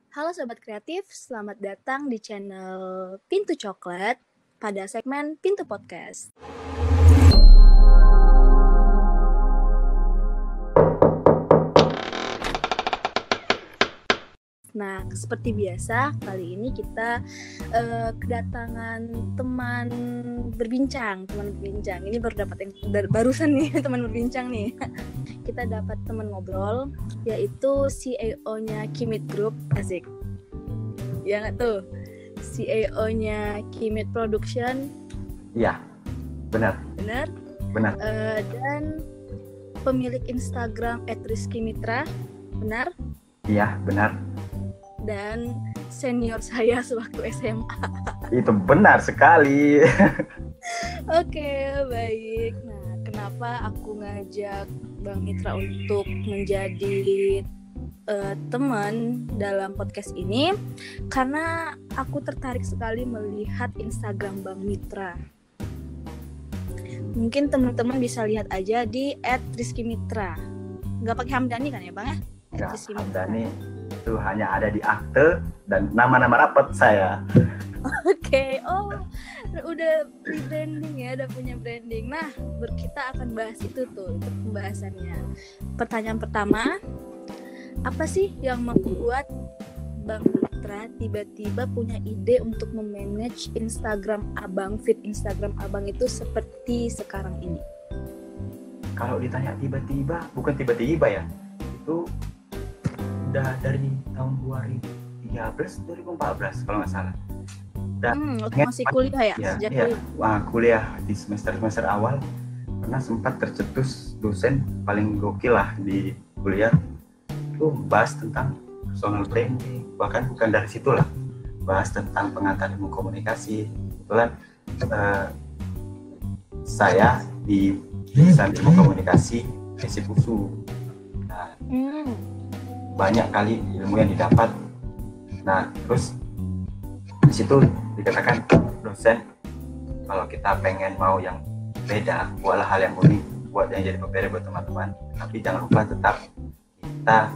Halo Sobat Kreatif, selamat datang di channel Pintu Coklat pada segmen Pintu Podcast. Nah, seperti biasa, kali ini kita kedatangan teman berbincang. Ini baru dapat yang barusan nih, teman berbincang nih. Kita dapat teman ngobrol, yaitu CEO-nya Kimit Group, asik. Ya nggak tuh? CEO-nya Kimit Production. Iya, benar. Dan pemilik Instagram @rizkymitra, benar? Iya, benar. Dan senior saya sewaktu SMA. Itu benar sekali. Oke, baik. Nah, kenapa aku ngajak Bang Mitra untuk menjadi teman dalam podcast ini? Karena aku tertarik sekali melihat Instagram Bang Mitra. Mungkin teman-teman bisa lihat aja di @rizkymitra. Nggak pakai Hamdani kan ya, Bang? Nggak, Hamdani itu hanya ada di akte dan nama-nama rapat saya. Oke, udah rebranding ya, udah punya branding. Nah, kita akan bahas itu pembahasannya. Pertanyaan pertama, apa sih yang membuat Bang Mitra tiba-tiba punya ide untuk memanage Instagram Abang, feed Instagram Abang itu seperti sekarang ini? Kalau ditanya tiba-tiba, bukan tiba-tiba ya, itu udah dari tahun 2014 kalau nggak salah. Waktu masih kuliah ya? Sejak kuliah di semester awal pernah sempat tercetus dosen paling gokil lah di kuliah itu bahas tentang personal branding, bahkan bukan dari situ lah, bahas tentang pengantar ilmu komunikasi. Kebetulan saya di jurusan ilmu komunikasi FESIP USU. Nah, banyak kali ilmu yang didapat. Nah, terus di situ dikatakan dosen, kalau kita pengen mau yang beda, buatlah hal yang unik, buat yang jadi pembeda buat teman-teman. Tapi jangan lupa tetap kita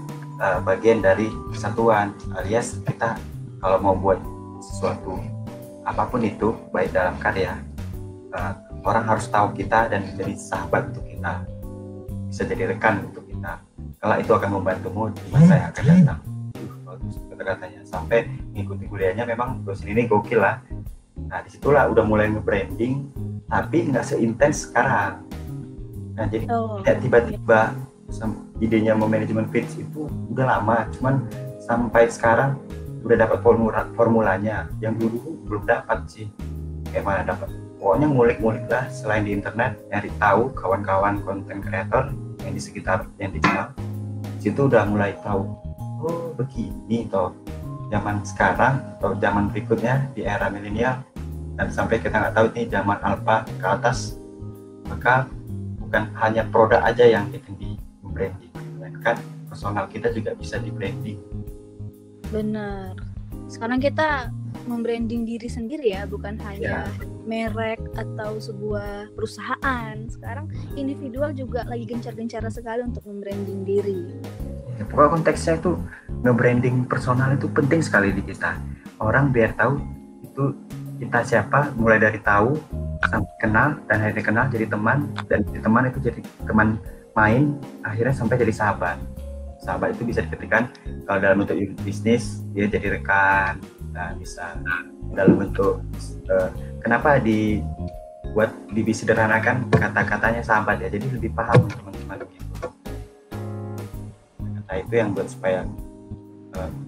bagian dari kesatuan, alias kita kalau mau buat sesuatu apapun itu, baik dalam karya, orang harus tahu kita dan menjadi sahabat untuk kita, bisa jadi rekan untuk kita. Kalau itu akan membantumu di masa yang akan datang. Bagus kata-katanya. Sampai ngikuti kuliahnya memang dosen ini gokil lah. Nah, disitulah udah mulai nge-branding, tapi nggak seintens sekarang. Nah, jadi tiba-tiba idenya memanajemen feeds itu udah lama, cuman sampai sekarang udah dapat formulanya. Yang dulu belum dapat sih. Kayak mana dapat? Pokoknya ngulik-ngulik lah, selain di internet, nyari tahu kawan-kawan konten kreator yang di sekitar yang dikenal. Situ udah mulai tahu, oh begini toh zaman sekarang atau zaman berikutnya di era milenial, dan sampai kita nggak tahu ini zaman alpha ke atas, maka bukan hanya produk aja yang kita di branding, melainkan personal kita juga bisa di branding. Benar. Sekarang kita membranding diri sendiri ya, bukan hanya merek atau sebuah perusahaan. Sekarang individual juga lagi gencar-gencar sekali untuk membranding diri. Ya, pokoknya konteksnya itu nge-branding personal itu penting sekali di kita. Orang biar tahu itu kita siapa, mulai dari tahu sampai kenal, dan akhirnya kenal jadi teman, dan dari teman itu jadi teman main, akhirnya sampai jadi sahabat. Sahabat itu bisa diketikkan kalau dalam bentuk bisnis dia jadi rekan. Nah, bisa dalam bentuk kenapa dibuat disederhanakan kata-katanya sahabat ya, jadi lebih paham teman-teman gitu. Kata itu yang buat supaya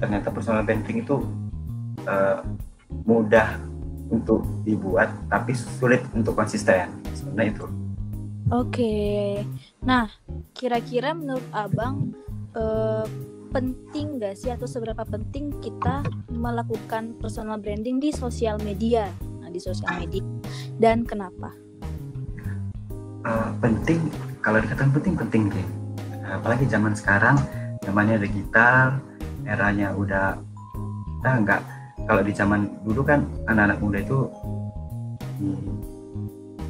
ternyata personal branding itu mudah untuk dibuat tapi sulit untuk konsisten, sebenarnya itu. Oke. Nah, kira-kira menurut Abang penting nggak sih, atau seberapa penting kita melakukan personal branding di sosial media? Nah, di sosial media, dan kenapa? Penting, kalau dikatakan penting deh. Apalagi zaman sekarang, zamannya digital, eranya udah kita nggak, kalau di zaman dulu kan anak-anak muda itu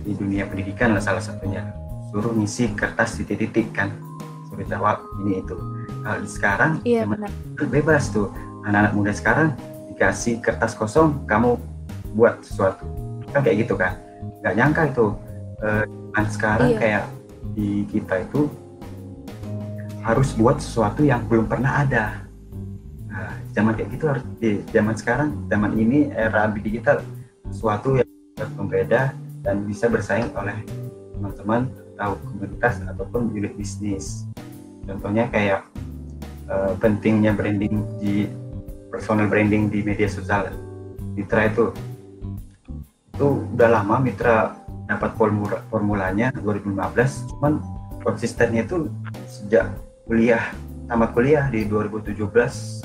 di dunia pendidikan lah salah satunya, suruh ngisi kertas titik-titik kan, suruh jawab ini itu. Kalau sekarang bebas tuh, anak-anak muda sekarang dikasih kertas kosong, kamu buat sesuatu, kan kayak gitu kan. Nggak nyangka itu sekarang kayak di kita itu harus buat sesuatu yang belum pernah ada. Nah, zaman kayak gitu harus di zaman sekarang, zaman ini era digital, sesuatu yang berbeda dan bisa bersaing oleh teman-teman atau komunitas ataupun unit bisnis. Contohnya kayak pentingnya branding di personal branding di media sosial. Mitra itu udah lama Mitra dapat formulanya 2015, cuman konsistennya itu sejak tamat kuliah di 2017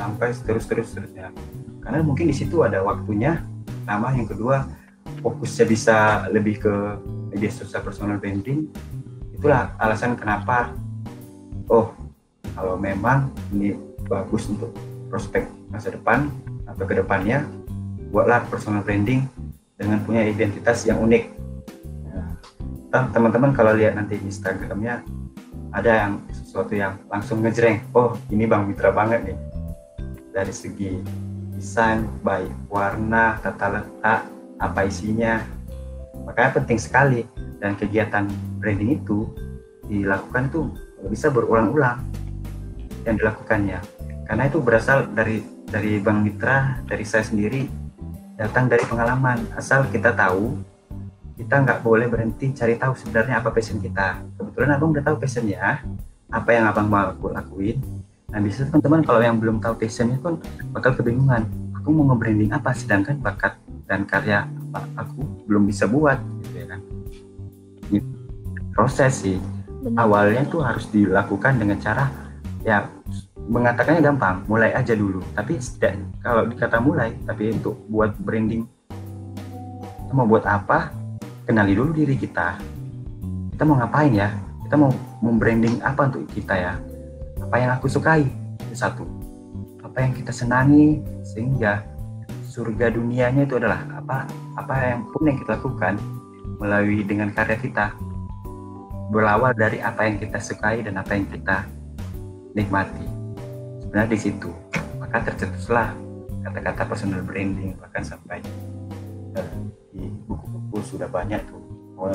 sampai seterusnya. Karena mungkin di situ ada waktunya. Pertama, yang kedua fokusnya bisa lebih ke media sosial personal branding. Itulah alasan kenapa kalau memang ini bagus untuk prospek masa depan atau kedepannya, buatlah personal branding dengan punya identitas yang unik. Nah, teman-teman kalau lihat nanti Instagramnya ada yang sesuatu yang langsung ngejreng, ini Bang Mitra banget nih, dari segi desain, baik warna, tata letak, apa isinya. Makanya penting sekali, dan kegiatan branding itu dilakukan tuh bisa berulang-ulang yang dilakukannya, karena itu berasal dari Bang Mitra, dari saya sendiri, datang dari pengalaman. Asal kita tahu, kita nggak boleh berhenti cari tahu sebenarnya apa passion kita. Kebetulan abang udah tahu passionnya, apa yang abang mau lakuin. Nah, bisa teman-teman kalau yang belum tahu passionnya pun bakal kebingungan, aku mau nge-branding apa sedangkan bakat dan karya aku belum bisa buat, gitu ya kan. Ini proses sih. Awalnya tuh harus dilakukan dengan cara, ya mengatakannya gampang, mulai aja dulu. Tapi kalau dikata mulai, tapi untuk buat branding, kita mau buat apa? Kenali dulu diri kita. Kita mau ngapain ya? Kita mau membranding apa untuk kita ya? Apa yang aku sukai? Itu satu. Apa yang kita senangi, sehingga surga dunianya itu adalah apa yang pun yang kita lakukan melalui dengan karya kita, berawal dari apa yang kita sukai dan apa yang kita nikmati. Sebenarnya di situ maka tercetuslah kata-kata personal branding, bahkan sampai di buku-buku sudah banyak tuh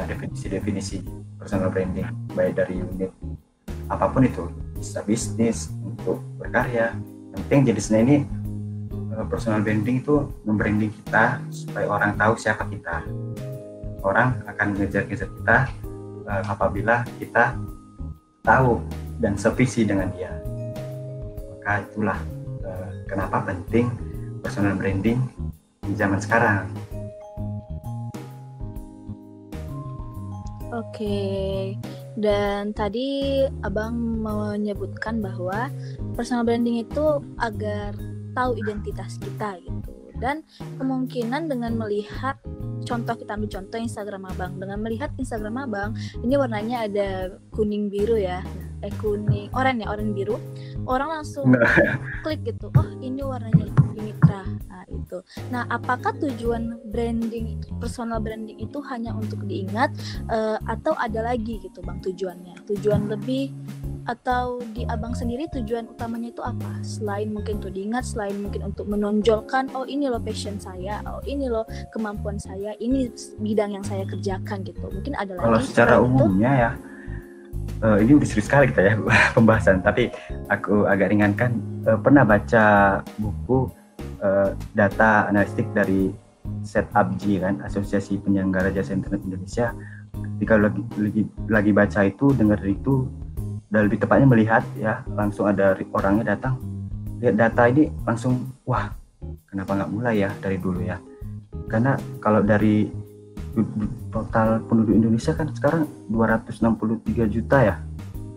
definisi-definisi personal branding, baik dari unit apapun itu, bisa bisnis, untuk berkarya. Yang penting jenisnya ini personal branding itu membranding kita supaya orang tahu siapa kita. Orang akan ngejar-ngejar kita apabila kita tahu dan sevisi dengan dia. Maka itulah kenapa penting personal branding di zaman sekarang. Oke, dan tadi abang menyebutkan bahwa personal branding itu agar tahu identitas kita gitu. Dan kemungkinan dengan melihat kita ambil contoh Instagram abang, dengan melihat Instagram abang, ini warnanya ada kuning biru ya, kuning oranye biru, orang langsung klik gitu, ini warnanya Mitra. Itu. Nah, apakah tujuan branding, personal branding itu hanya untuk diingat atau ada lagi gitu bang tujuannya? Tujuan lebih atau di abang sendiri tujuan utamanya itu apa? Selain mungkin untuk diingat, selain mungkin untuk menonjolkan, ini loh passion saya, ini loh kemampuan saya, ini bidang yang saya kerjakan gitu. Mungkin ada lagi. Kalau secara umumnya ya, ini udah serius sekali kita ya pembahasan, tapi aku agak ringankan. Pernah baca buku data analitik dari SETAPG kan, Asosiasi Penyelenggara Jasa Internet Indonesia. Ketika lagi baca itu, dengar itu, dan lebih tepatnya melihat ya, langsung ada orangnya datang lihat data ini, langsung wah, kenapa nggak mulai ya dari dulu ya. Karena kalau dari total penduduk Indonesia kan sekarang 263 juta ya,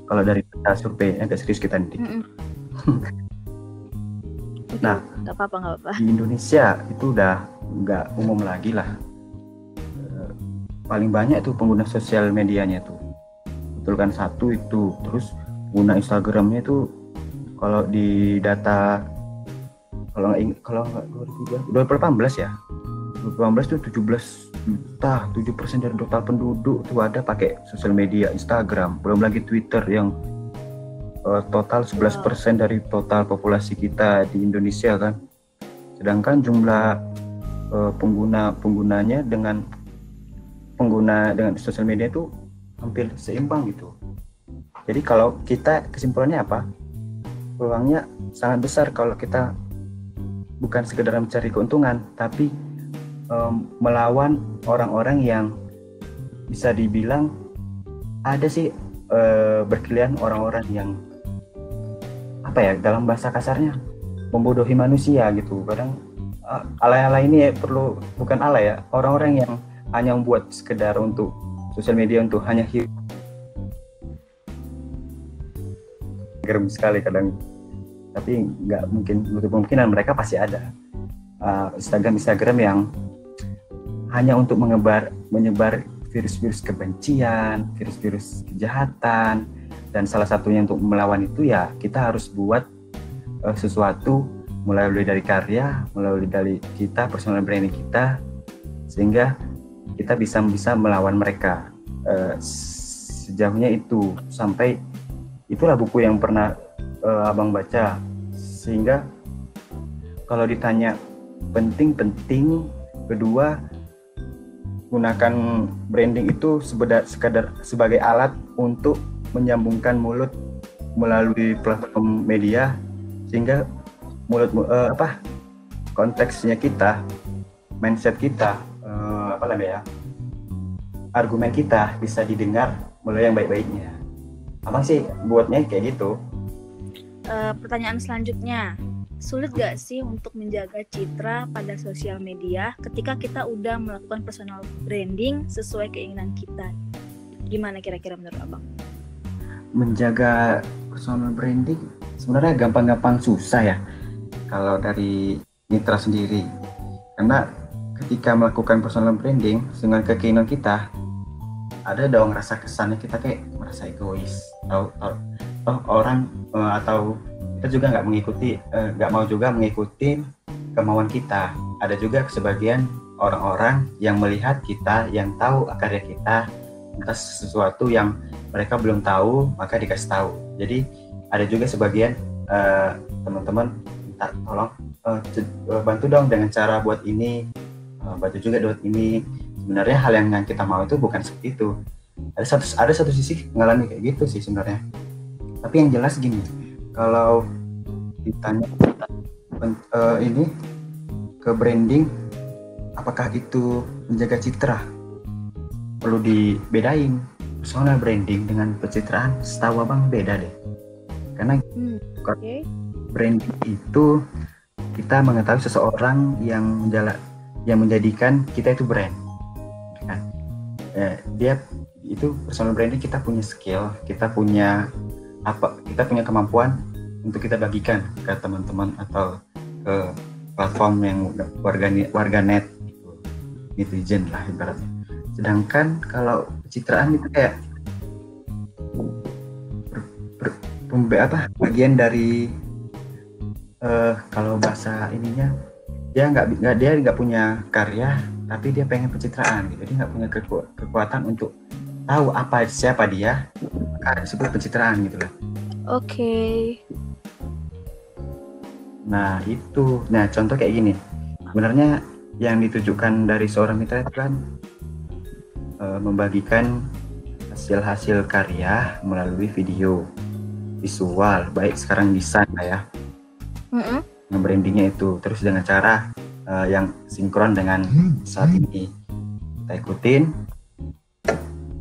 kalau dari data survei. Agak serius kita nanti. Nah, nggak apa-apa. Di Indonesia itu udah nggak umum lagi lah. Paling banyak tuh pengguna sosial medianya tuh, betul kan, satu itu. Terus pengguna Instagramnya tuh kalau di data, kalau nggak 2018 ya, 2018 tuh 17 juta, 7% dari total penduduk tuh ada pakai sosial media Instagram. Belum lagi Twitter yang total 11% dari total populasi kita di Indonesia kan. Sedangkan jumlah penggunanya dengan sosial media itu hampir seimbang gitu. Jadi kalau kita kesimpulannya apa? Peluangnya sangat besar kalau kita bukan sekedar mencari keuntungan, tapi melawan orang-orang yang bisa dibilang ada sih berkeliaran orang-orang yang apa ya, dalam bahasa kasarnya membodohi manusia gitu. Kadang alay-alay ini ya, bukan alay ya, orang-orang yang hanya membuat sekedar untuk sosial media untuk hanya gerem sekali kadang, tapi nggak mungkin menutup kemungkinan mereka pasti ada Instagram yang hanya untuk menyebar virus-virus kebencian, virus-virus kejahatan, dan salah satunya untuk melawan itu ya kita harus buat sesuatu mulai dari karya, mulai dari kita, personal branding kita, sehingga kita bisa melawan mereka. Sejauhnya itu, sampai itulah buku yang pernah abang baca. Sehingga kalau ditanya penting, kedua, gunakan branding itu sekadar sebagai alat untuk menyambungkan mulut melalui platform media, sehingga konteksnya kita, mindset kita, argumen kita bisa didengar melalui yang baik-baiknya. Abang sih buatnya kayak gitu. Pertanyaan selanjutnya, sulit gak sih untuk menjaga citra pada sosial media ketika kita udah melakukan personal branding sesuai keinginan kita? Gimana kira-kira menurut abang? Menjaga personal branding sebenarnya gampang-gampang susah ya kalau dari mitra sendiri, karena ketika melakukan personal branding dengan keinginan kita, ada dong rasa kesannya kita kayak merasa egois, orang atau kita juga nggak mau juga mengikuti kemauan kita. Ada juga sebagian orang-orang yang melihat kita, yang tahu karya kita, entah sesuatu yang mereka belum tahu maka dikasih tahu. Jadi ada juga sebagian teman-teman minta tolong bantu dong dengan cara buat ini, bantu juga buat ini. Sebenarnya hal yang kita mau itu bukan seperti itu. Ada satu sisi mengalami kayak gitu sih sebenarnya. Tapi yang jelas gini, kalau ditanya ini ke branding, apakah itu menjaga citra? Perlu dibedain personal branding dengan pencitraan. Setahu abang beda deh, karena branding itu kita mengetahui seseorang yang menjadikan kita itu brand kan. Dia itu personal branding, kita punya skill, kita punya kemampuan untuk kita bagikan ke teman-teman atau ke platform yang warganet gitu, netizen lah ibaratnya. Sedangkan kalau pencitraan itu kayak bagian dari kalau bahasa ininya, dia nggak punya karya, tapi dia pengen pencitraan gitu. Dia nggak punya kekuatan untuk tahu siapa dia, maka disebut pencitraan gitu lah. Oke. Nah itu, contoh kayak gini. Sebenarnya yang ditujukan dari seorang mitra itu kan membagikan hasil karya melalui video, visual, baik sekarang desain lah ya. Nge-brandingnya itu terus dengan cara yang sinkron dengan saat ini kita ikutin.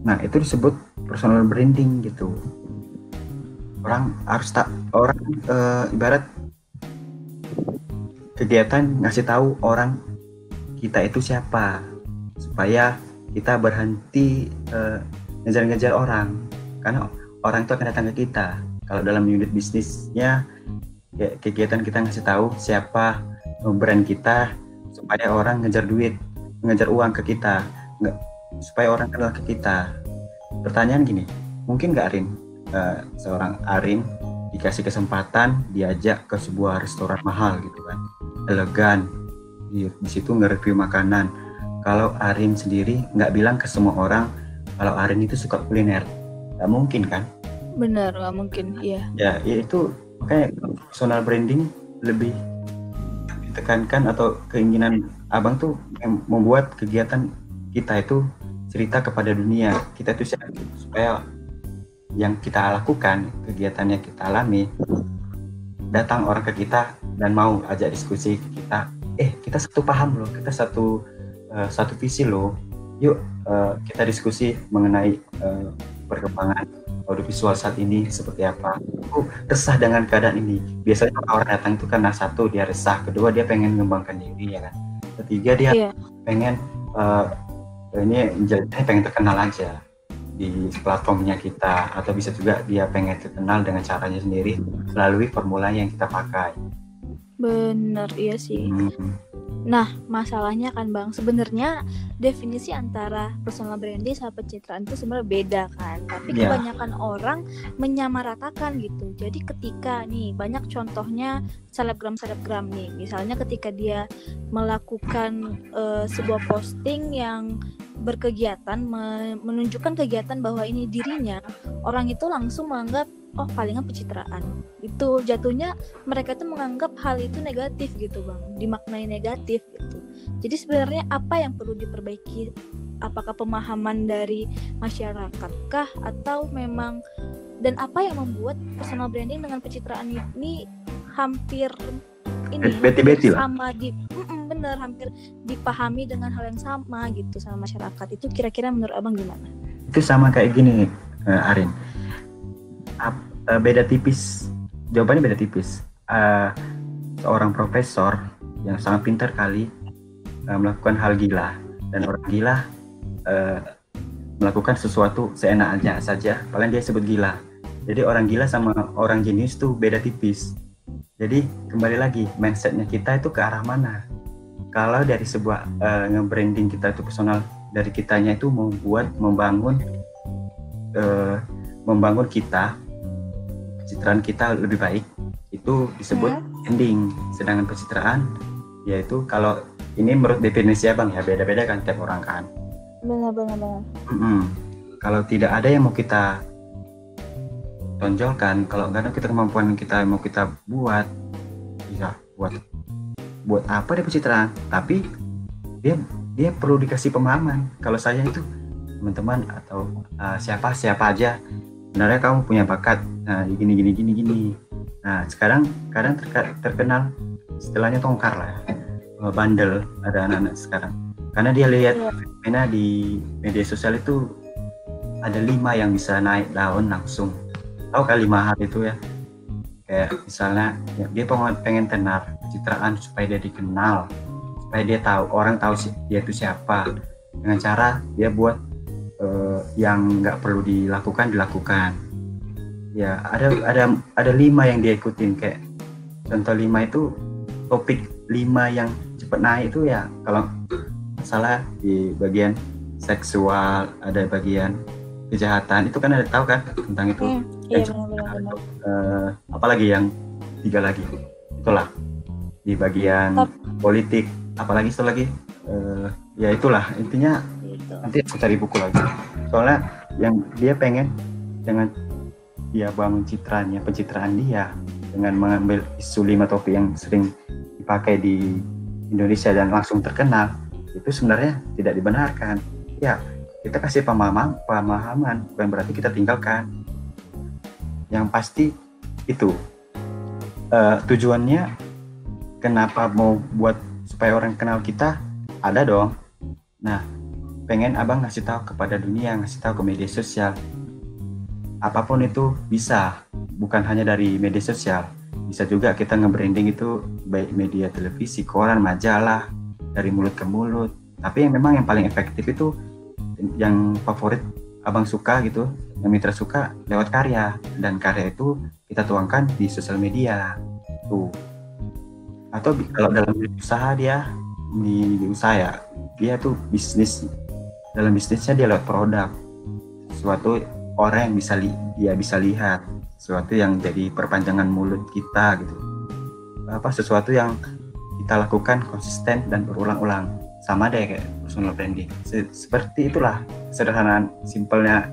Nah itu disebut personal branding gitu. Orang harus ibarat kegiatan ngasih tahu orang kita itu siapa, supaya kita berhenti ngejar-ngejar orang, karena orang itu akan datang ke kita. Kalau dalam unit bisnisnya, kegiatan kita ngasih tahu siapa brand kita, supaya orang ngejar uang ke kita, supaya orang kenal ke kita. Pertanyaan gini, mungkin nggak Arin, seorang Arin dikasih kesempatan diajak ke sebuah restoran mahal gitu kan, elegan, di situ nge-review makanan. Kalau Arin sendiri nggak bilang ke semua orang kalau Arin itu suka kuliner, nggak mungkin kan? Benar, nggak mungkin, iya. Ya itu makanya personal branding lebih ditekankan, atau keinginan abang tuh membuat kegiatan kita itu cerita kepada dunia kita itu siapa, supaya yang kita lakukan, kegiatan yang kita alami, datang orang ke kita dan mau ajak diskusi ke kita, kita satu paham loh, kita satu visi loh, yuk kita diskusi mengenai perkembangan audiovisual saat ini seperti apa. Aku resah dengan keadaan ini. Biasanya orang datang itu karena satu, dia resah, kedua dia pengen mengembangkan diri, ya kan, ketiga dia pengen ini pengen terkenal aja di platformnya kita, atau bisa juga dia pengen terkenal dengan caranya sendiri melalui formula yang kita pakai. Bener, iya sih. Nah, masalahnya kan Bang, sebenarnya definisi antara personal branding sama pencitraan itu sebenarnya beda kan. Tapi kebanyakan orang menyamaratakan gitu. Jadi ketika nih, banyak contohnya selebgram nih. Misalnya ketika dia melakukan sebuah posting yang berkegiatan, menunjukkan kegiatan bahwa ini dirinya, orang itu langsung menganggap palingan pencitraan. Itu jatuhnya mereka tuh menganggap hal itu negatif gitu Bang, dimaknai negatif gitu. Jadi sebenarnya apa yang perlu diperbaiki? Apakah pemahaman dari masyarakat kah, atau memang, dan apa yang membuat personal branding dengan pencitraan ini hampir beti-beti lah, sama bener, hampir dipahami dengan hal yang sama gitu sama masyarakat. Itu kira-kira menurut Abang gimana? Itu sama kayak gini, Arin. Beda tipis, jawabannya beda tipis. Seorang profesor yang sangat pintar kali melakukan hal gila, dan orang gila melakukan sesuatu seenaknya saja, paling dia sebut gila. Jadi orang gila sama orang jenius tuh beda tipis. Jadi kembali lagi, mindsetnya kita itu ke arah mana? Kalau dari sebuah nge-branding kita itu personal, dari kitanya itu membangun kita, pencitraan kita lebih baik, itu disebut branding. Sedangkan pencitraan yaitu, kalau ini menurut definisi Abang ya, beda-beda kan tiap orang kan. Benar. Kalau tidak ada yang mau kita tonjolkan, kalau nggak ada kita kemampuan kita mau kita buat, bisa buat apa dia pencitraan, tapi dia perlu dikasih pemahaman. Kalau saya itu teman-teman atau siapa aja, sebenarnya kamu punya bakat, nah gini. Nah sekarang kadang terkenal istilahnya tongkar lah, bandel, ada anak-anak sekarang, karena dia lihat fenomena di media sosial itu ada 5 yang bisa naik daun langsung. Tahu kan 5 hal itu ya? Kayak misalnya dia pengen tenar pencitraan supaya dia dikenal, supaya dia orang tahu dia itu siapa, dengan cara dia buat yang nggak perlu dilakukan. Ya ada 5 yang dia ikutin. Kayak contoh 5 itu, topik 5 yang cepat naik itu ya, kalau salah di bagian seksual, ada bagian kejahatan, itu kan ada tahu kan tentang itu. Iya benar. Apalagi yang 3 lagi, itulah di bagian politik, apalagi itu lagi, ya itulah intinya. Nanti aku cari buku lagi, soalnya yang dia pengen dengan dia bangun pencitraan dia dengan mengambil isu 5 topik yang sering dipakai di Indonesia dan langsung terkenal, itu sebenarnya tidak dibenarkan. Ya kita kasih pemahaman, bukan berarti kita tinggalkan. Yang pasti itu tujuannya, kenapa mau buat supaya orang kenal kita, ada dong. Nah, pengen Abang ngasih tahu kepada dunia, ngasih tahu ke media sosial. Apapun itu bisa, bukan hanya dari media sosial. Bisa juga kita nge-branding itu baik media televisi, koran, majalah, dari mulut ke mulut. Tapi yang memang yang paling efektif itu, yang favorit Abang suka gitu, yang Mitra suka, lewat karya. Dan karya itu kita tuangkan di sosial media tuh. Atau kalau dalam usaha dia di usaha ya, dia tuh bisnis, dalam bisnisnya dia lewat produk, sesuatu orang yang bisa lihat, sesuatu yang jadi perpanjangan mulut kita gitu, sesuatu yang kita lakukan konsisten dan berulang-ulang. Sama deh kayak personal branding, seperti itulah sederhana simpelnya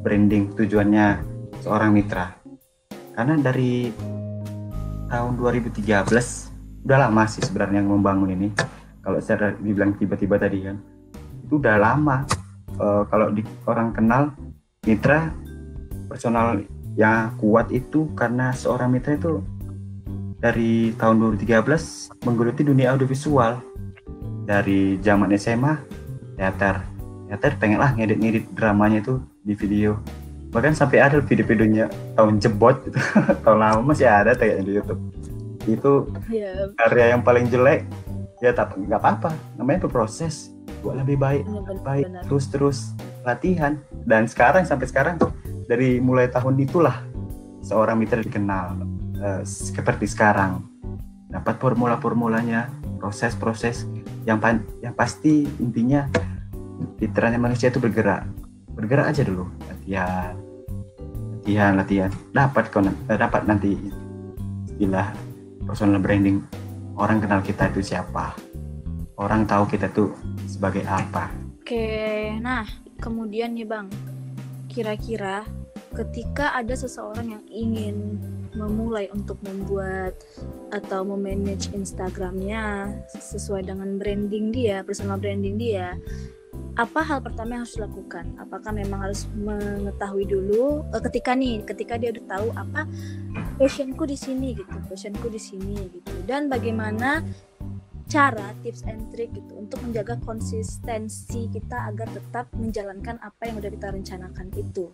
branding. Tujuannya seorang mitra. Karena dari tahun 2013 udah lama sih sebenarnya yang membangun ini. Kalau secara dibilang tiba-tiba tadi kan, itu udah lama. Kalau orang kenal mitra personal yang kuat itu karena seorang mitra itu dari tahun 2013 menggeluti dunia audiovisual. Dari zaman SMA teater pengen lah ngedit dramanya itu di video, bahkan sampai ada video-videonya tahun jebot gitu. Tahun lama masih ada kayaknya di YouTube. Itu karya yang paling jelek ya, tapi nggak apa-apa, namanya berproses buat lebih baik. Terus latihan, dan sampai sekarang dari mulai tahun itulah seorang mitra dikenal seperti sekarang, dapat formulanya, proses yang pasti intinya fitrahnya manusia itu bergerak aja dulu, latihan dapat nanti istilah personal branding. Orang kenal kita itu siapa, orang tahu kita tuh sebagai apa. Oke, nah kemudian nih Bang, kira-kira ketika ada seseorang yang ingin memulai untuk membuat atau memanage Instagramnya sesuai dengan branding dia, personal branding dia, apa hal pertama yang harus dilakukan? Apakah memang harus mengetahui dulu ketika dia udah tahu apa passionku di sini gitu, dan bagaimana cara, tips and trick gitu untuk menjaga konsistensi kita agar tetap menjalankan apa yang udah kita rencanakan itu?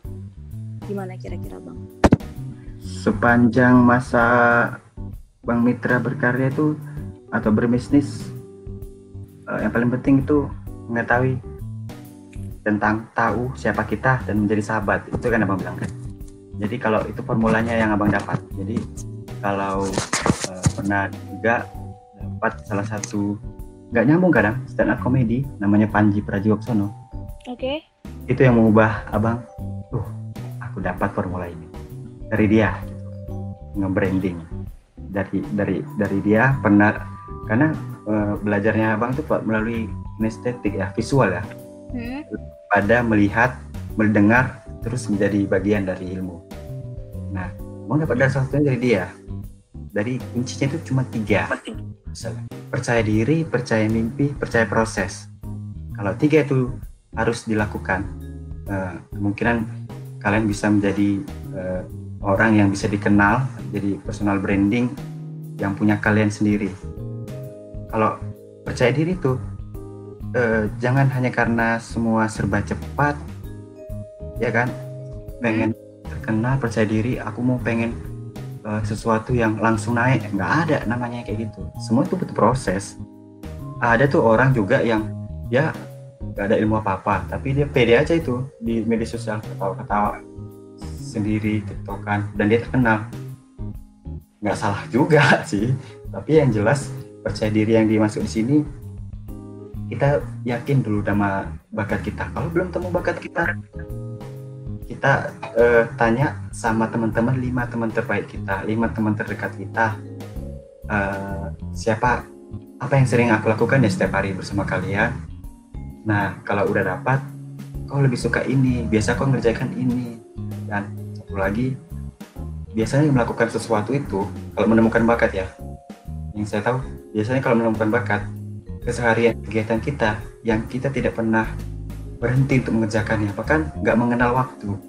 Gimana kira-kira Bang? Sepanjang masa Bang Mitra berkarya itu atau berbisnis, yang paling penting itu mengetahui tentang tahu siapa kita dan menjadi sahabat. Itu kan Abang bilang kan. Jadi kalau itu formulanya yang Abang dapat. Jadi kalau pernah juga dapat salah satu, nggak nyambung kadang, stand up comedy namanya Panji Pragiwaksono. Oke. Itu yang mengubah Abang. Aku dapat formula ini dari dia, nge-branding dari dia. Pernah karena belajarnya Abang itu melalui kinestetik ya, visual ya, pada melihat, mendengar, terus menjadi bagian dari ilmu. Nah, Abang dapat dari satunya dari dia. Dari kuncinya itu cuma 3. Percaya diri, percaya mimpi, percaya proses. Kalau 3 itu harus dilakukan, kemungkinan kalian bisa menjadi orang yang bisa dikenal, jadi personal branding yang punya kalian sendiri. Kalau percaya diri itu jangan hanya karena semua serba cepat, ya kan? Pengen terkenal, percaya diri, aku mau pengen sesuatu yang langsung naik, nggak ada namanya kayak gitu. Semua itu butuh proses. Ada tuh orang juga yang ya gak ada ilmu apa-apa, tapi dia pede aja itu di media sosial, ketawa-ketawa sendiri, tiktokan, dan dia terkenal. Nggak salah juga sih, tapi yang jelas percaya diri yang dimasuk di sini, kita yakin dulu sama bakat kita. Kalau belum temu bakat kita tanya sama teman-teman, 5 teman terbaik kita, 5 teman terdekat kita, apa yang sering aku lakukan ya setiap hari bersama kalian. Nah, kalau udah dapat, kau lebih suka ini, biasa kau ngerjakan ini. Dan satu lagi, biasanya melakukan sesuatu itu, kalau menemukan bakat ya, yang saya tahu, biasanya kalau menemukan bakat, keseharian kegiatan kita, yang kita tidak pernah berhenti untuk mengerjakannya, bahkan nggak mengenal waktu.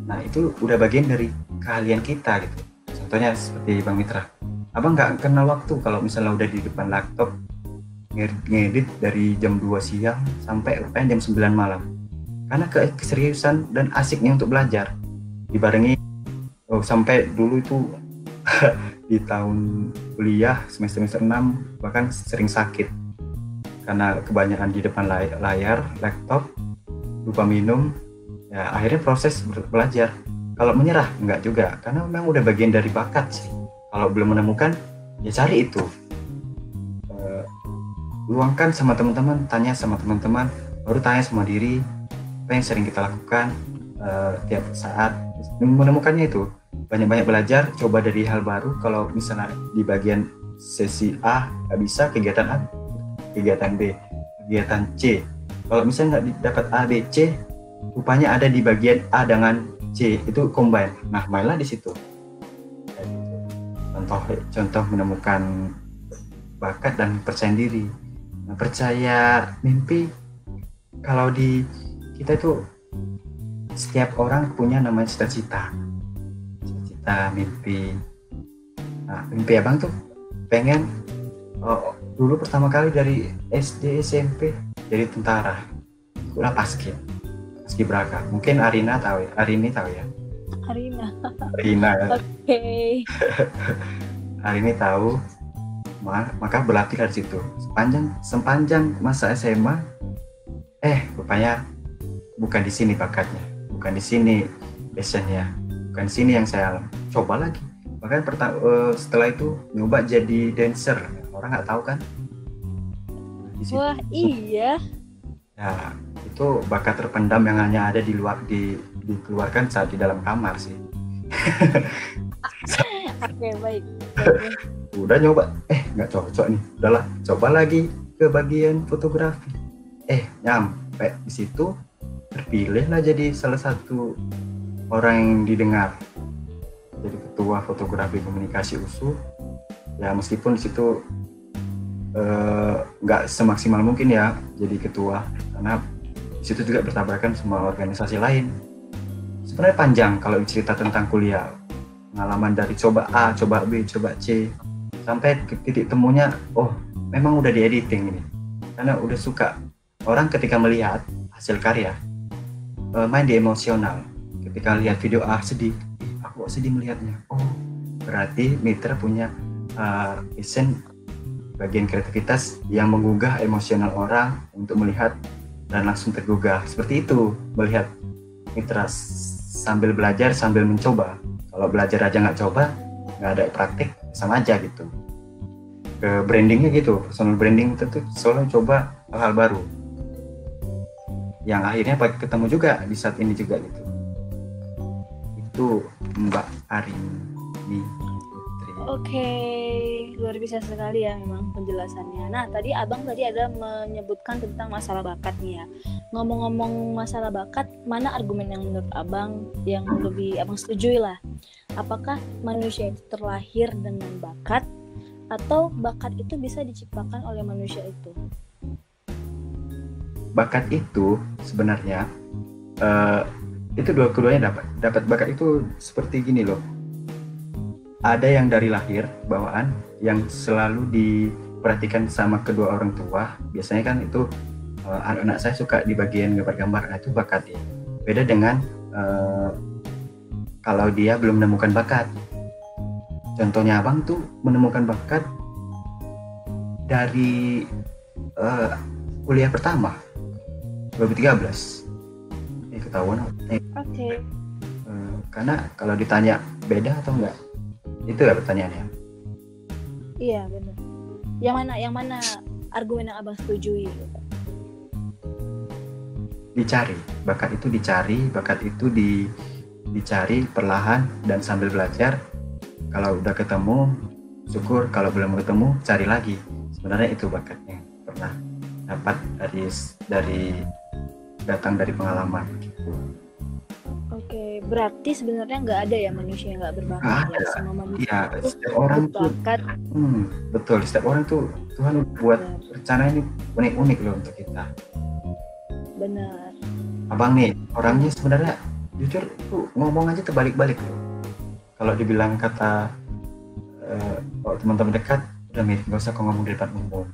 Nah, itu udah bagian dari keahlian kita gitu. Contohnya seperti Bang Mitra, Abang nggak kenal waktu kalau misalnya udah di depan laptop, ngedit dari jam 2 siang sampai jam 9 malam, karena keseriusan dan asiknya untuk belajar dibarengi sampai dulu itu di tahun kuliah semester 6 bahkan sering sakit karena kebanyakan di depan layar laptop, lupa minum ya, akhirnya proses belajar. Kalau menyerah enggak juga, karena memang udah bagian dari bakat sih. Kalau belum menemukan ya cari itu, luangkan sama teman-teman, tanya sama teman-teman, baru tanya sama diri apa yang sering kita lakukan tiap saat. Menemukannya itu banyak-banyak belajar, coba dari hal baru. Kalau misalnya di bagian sesi A nggak bisa, kegiatan A, kegiatan B, kegiatan C. Kalau misalnya nggak dapat A, B, C, rupanya ada di bagian A dengan C itu combine. Nah, mainlah di situ. Kayak gitu. Contoh menemukan bakat dan percaya diri. Nah, percaya mimpi, kalau di kita itu setiap orang punya namanya cita-cita, mimpi. Nah, mimpi abang tuh pengen dulu pertama kali dari SD SMP jadi tentara, udah paskibraka. Mungkin Arini tahu ya. Arina. Oke. Arini tahu. Maka berlatih dari situ sepanjang masa SMA. Rupanya bukan di sini bakatnya, bukan di sini passionnya, bukan di sini yang saya coba lagi. Bahkan setelah itu nyoba jadi dancer, orang nggak tahu kan. Wah, iya. Ya, itu bakat terpendam yang hanya ada dikeluarkan saat di dalam kamar sih. Oke, baik. Udah nyoba, nggak cocok nih. Udahlah, coba lagi ke bagian fotografi. Nyampe di situ terpilihlah jadi salah satu orang yang didengar. Jadi ketua fotografi komunikasi USU. Ya meskipun di situ nggak semaksimal mungkin ya jadi ketua, karena di situ juga bertabrakan semua organisasi lain. Sebenarnya panjang kalau cerita tentang kuliah, pengalaman dari coba A, coba B, coba C, sampai ke titik temunya, memang udah di editing ini, karena udah suka. Orang ketika melihat hasil karya main di emosional. Ketika lihat video A sedih, aku kok sedih melihatnya. Berarti Mitra punya passion bagian kreativitas yang menggugah emosional orang untuk melihat dan langsung tergugah. Seperti itu melihat Mitra sambil belajar sambil mencoba. Kalau belajar aja nggak coba, nggak ada praktik, sama aja gitu. Ke brandingnya gitu, personal branding tentu selalu coba hal-hal baru yang akhirnya ketemu juga di saat ini juga gitu. Itu Mbak Arini. Oke, luar biasa sekali ya memang penjelasannya. Nah, tadi abang ada menyebutkan tentang masalah bakat nih ya. Ngomong-ngomong masalah bakat, mana argumen yang menurut abang yang lebih abang setujui lah? Apakah manusia itu terlahir dengan bakat atau bakat itu bisa diciptakan oleh manusia itu? Bakat itu sebenarnya itu keduanya dapat bakat itu seperti gini loh. Ada yang dari lahir bawaan yang selalu diperhatikan sama kedua orang tua. Biasanya kan itu anak-anak saya suka di bagian gambar-gambar, itu bakatnya. Beda dengan kalau dia belum menemukan bakat. Contohnya abang tuh menemukan bakat dari kuliah pertama 2013. Ketahuan. Oke. Karena kalau ditanya beda atau enggak, itu ya pertanyaannya. Iya benar. Yang mana argumen yang abang setujui? Dicari bakat itu, dicari perlahan dan sambil belajar. Kalau udah ketemu, syukur. Kalau belum ketemu, cari lagi. Sebenarnya itu bakatnya pernah dapat datang dari pengalaman gitu. Oke, berarti sebenarnya nggak ada ya manusia yang nggak berbakat ya, semua manusia. Iya, setiap orang tuh betul, setiap orang tuh Tuhan buat rencana ini unik-unik loh untuk kita. Benar. Abang nih, orangnya sebenarnya jujur tuh ngomong aja terbalik-balik loh. Kalau dibilang kata teman-teman dekat, udah mirip, nggak usah kau ngomong di depan umum,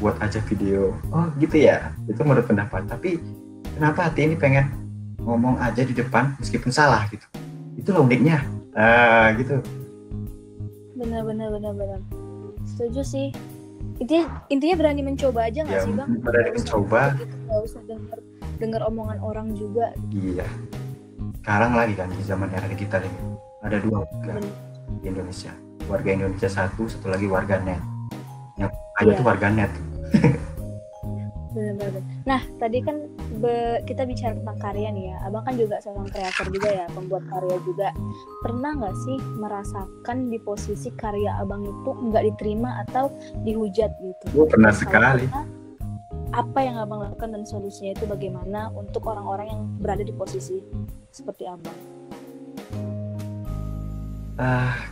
buat aja video. Gitu ya, itu menurut pendapat. Tapi kenapa hati ini pengen ngomong aja di depan meskipun salah gitu? Itulah uniknya. Gitu. Benar. Setuju sih. Intinya berani mencoba aja nggak sih bang? Berani mencoba. Nggak usah dengar omongan orang juga. Iya. Sekarang lagi kan di zaman era digital ini ada dua warga di Indonesia. Warga Indonesia satu lagi warga net. Yang ada tuh warga net. Benar. Nah, tadi kan kita bicara tentang karya nih ya. Abang kan juga seorang kreator juga ya, pembuat karya juga. Pernah nggak sih merasakan di posisi karya abang itu nggak diterima atau dihujat gitu? Pernah sekali. Apa yang abang lakukan dan solusinya itu bagaimana untuk orang-orang yang berada di posisi seperti abang?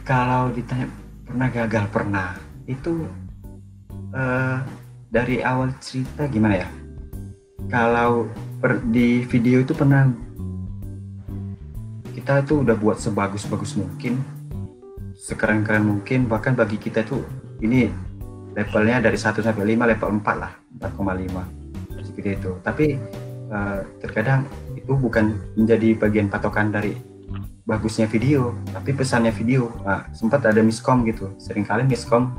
Kalau ditanya pernah gagal, pernah. Itu dari awal cerita gimana ya? Kalau di video itu pernah kita tuh udah buat sebagus-bagus mungkin, sekeren-keren mungkin, bahkan bagi kita tuh ini levelnya dari 1 sampai 5, level 4 lah, 4,5 seperti itu. Tapi terkadang itu bukan menjadi bagian patokan dari bagusnya video, tapi pesannya video. Sempat ada miskom gitu, seringkali miskom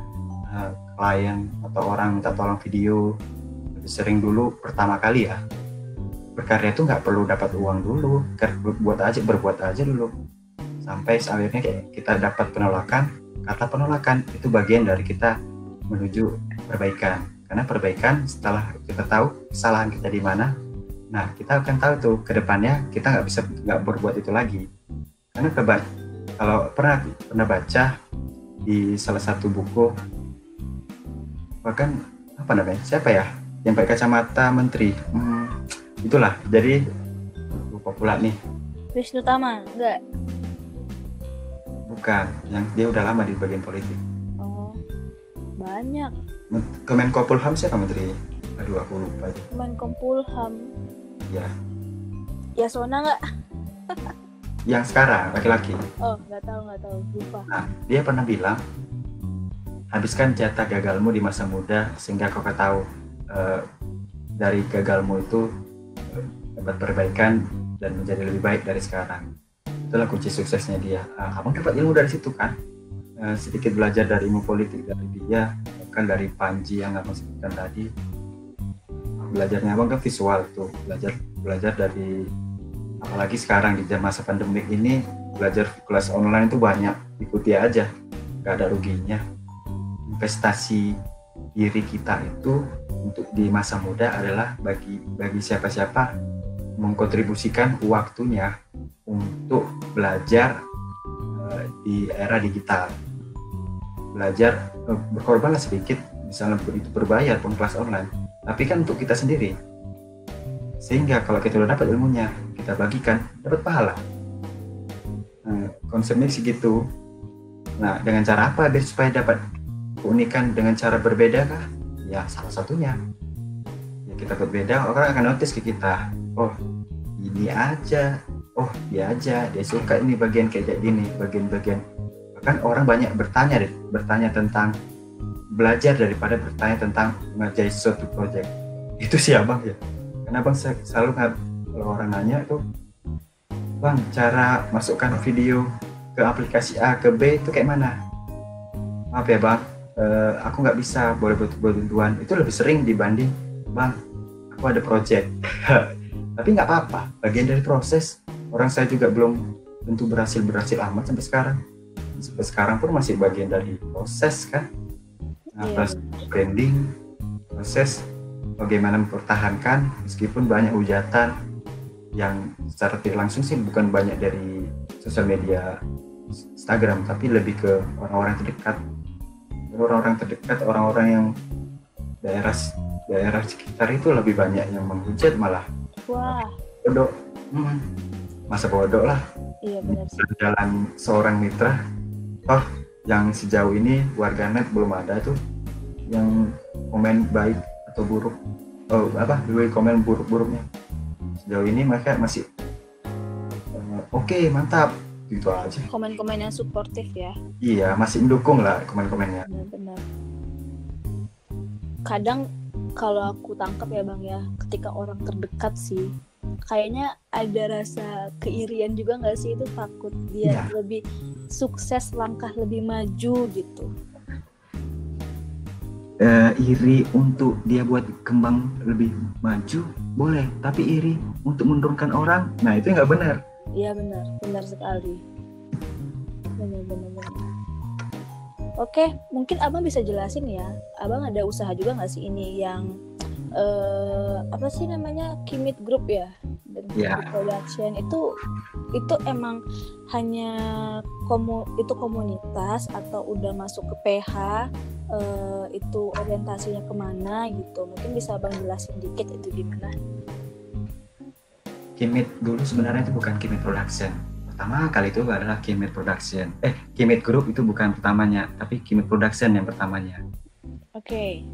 klien atau orang minta tolong video. Sering dulu pertama kali ya, berkarya itu nggak perlu dapat uang dulu, berbuat aja dulu, sampai akhirnya kita dapat penolakan. Kata penolakan itu bagian dari kita menuju perbaikan, karena perbaikan setelah kita tahu kesalahan kita di mana, nah kita akan tahu tuh ke depannya kita nggak berbuat itu lagi. Karena kalau pernah baca di salah satu buku, bahkan apa namanya, siapa ya yang pakai kacamata menteri, itulah, jadi lupa pula nih. Wisnu Tama, enggak? Bukan, yang dia udah lama di bagian politik. Oh, banyak. Kemenkopolham siapa menteri? Aduh, aku lupa itu. Kemenkopolham. Ya. Yasona nggak? Yang sekarang laki-laki. Oh, nggak tahu, lupa. Nah, dia pernah bilang, habiskan jatah gagalmu di masa muda sehingga kau tahu dari gagalmu itu dapat perbaikan dan menjadi lebih baik dari sekarang. Itulah kunci suksesnya dia. Abang dapat ilmu dari situ kan, sedikit belajar dari ilmu politik dari dia, bahkan dari Panji yang abang sebutkan tadi. Belajarnya abang kan visual tuh, belajar dari, apalagi sekarang di masa pandemik ini, belajar kelas online itu banyak, ikuti aja, gak ada ruginya. Investasi diri kita itu untuk di masa muda adalah bagi siapa-siapa mengkontribusikan waktunya untuk belajar di era digital, belajar berkorbanlah sedikit, misalnya itu berbayar pun kelas online, tapi kan untuk kita sendiri, sehingga kalau kita udah dapat ilmunya kita bagikan, dapat pahala. Konsepnya segitu. Nah, dengan cara apa biar supaya dapat keunikan dengan cara berbeda kah? Ya salah satunya ya kita berbeda, orang akan notice ke kita, oh ini aja, oh dia suka ini bagian kayak gini, bagian-bagian. Bahkan orang banyak bertanya tentang belajar daripada bertanya tentang mengerjain suatu project. Itu sih abang ya, karena abang selalu kalau orang nanya tuh, bang cara masukkan video ke aplikasi A ke B itu kayak mana? Maaf ya bang, aku nggak bisa, boleh bantuan. Itu lebih sering dibanding, bang aku ada project. Tapi nggak apa-apa, bagian dari proses. Orang saya juga belum tentu berhasil amat sampai sekarang pun masih bagian dari proses kan. Proses branding, proses bagaimana mempertahankan meskipun banyak hujatan yang secara tidak langsung sih bukan banyak dari sosial media Instagram, tapi lebih ke orang-orang terdekat, orang-orang yang daerah sekitar itu lebih banyak yang menghujat malah. Wah. Bodoh. Masa bodoh lah. Iya benar sih. Jalan seorang mitra. Oh, yang sejauh ini warganet belum ada tuh yang komen baik atau buruk. Komen buruk-buruknya. Sejauh ini mereka masih oke, mantap. Gitu aja. Komen-komen yang suportif ya. Iya, masih mendukung lah komen-komennya. Benar. Kadang kalau aku tangkap ya bang ya, ketika orang terdekat sih, kayaknya ada rasa keirian juga nggak sih, itu takut dia lebih sukses, langkah lebih maju gitu. Iri untuk dia buat kembang lebih maju boleh, tapi iri untuk menurunkan orang, nah itu nggak benar. Iya benar sekali. Benar. Oke, mungkin abang bisa jelasin ya, abang ada usaha juga nggak sih ini yang apa sih namanya, Kimit Group ya, dan Production itu emang hanya itu komunitas atau udah masuk ke PH, itu orientasinya kemana gitu, mungkin bisa abang jelasin dikit itu gimana? Kimit dulu sebenarnya itu bukan Kimit Production, pertama kali itu adalah Kimit Production. Kimit Group itu bukan pertamanya, tapi Kimit Production yang pertamanya. Oke.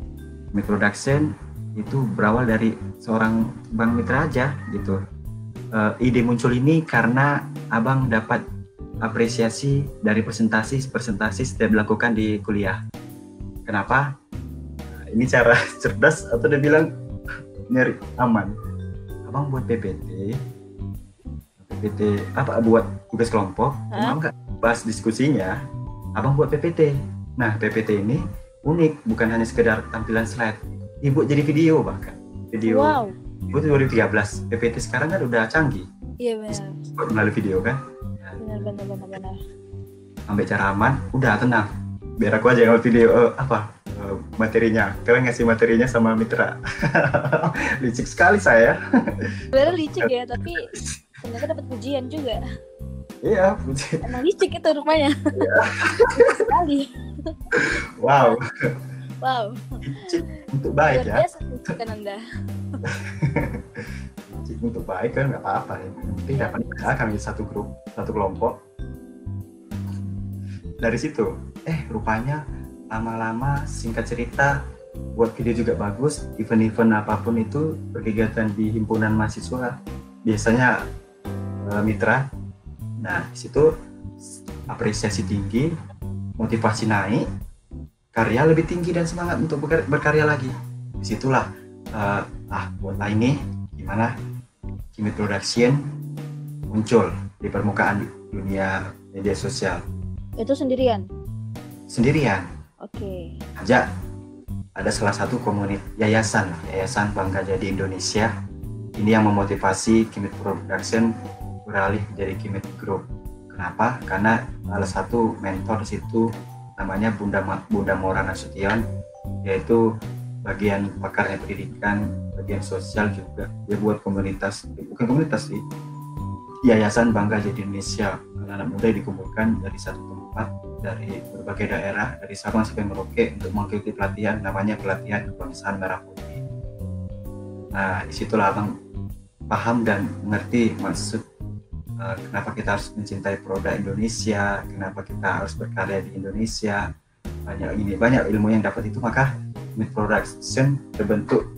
Kimit Production itu berawal dari seorang Bang Mitra aja gitu. Ide muncul ini karena abang dapat apresiasi dari presentasi setiap dilakukan di kuliah. Kenapa? Ini cara cerdas atau dia bilang nyari aman. Abang buat PPT apa, buat tugas kelompok, mau nggak bahas diskusinya, abang buat PPT. Nah, PPT ini unik, bukan hanya sekedar tampilan slide, dibuat jadi video bahkan. Video. Wow. Itu 2013. PPT sekarang kan udah canggih. Iya benar. Buat melalui video kan. Benar. Ambil cara aman, udah tenang. Biar aku aja yang video materinya. Kalian ngasih materinya sama Mitra. Licik sekali saya. Sebenarnya licik ya, tapi ternyata dapat pujian juga. Iya, pujian. Emang licik itu rumahnya. Iya. Sekali. Wow. Licik untuk baik luar ya. Biasa licik kan Anda. Licik untuk baik kan nggak apa-apa ya. Nanti dapat kami satu grup, satu kelompok. Dari situ, rupanya lama-lama singkat cerita buat video juga bagus. Event-event apapun itu berkegiatan di himpunan mahasiswa biasanya Mitra. Nah, di situ apresiasi tinggi, motivasi naik, karya lebih tinggi dan semangat untuk berkarya lagi. Disitulah buatlah ini gimana Kimit Production muncul di permukaan dunia media sosial. Itu sendirian? Oke. Aja ada salah satu yayasan Bangga Jadi Indonesia ini yang memotivasi Kimit Production beralih dari Kimit Group. Kenapa? Karena salah satu mentor di situ namanya Bunda Mora Nasution, yaitu bagian pakarnya pendidikan, bagian sosial juga. Dia buat bukan komunitas sih, Yayasan Bangga Jadi Indonesia. Anak-anak muda dikumpulkan dari satu tempat, dari berbagai daerah, dari Sabang sampai Merauke untuk mengikuti pelatihan, namanya pelatihan kebangsaan merah putih. Nah, disitulah abang paham dan mengerti maksud kenapa kita harus mencintai produk Indonesia, kenapa kita harus berkarya di Indonesia. Banyak ilmu yang dapat itu, maka Kimit Production terbentuk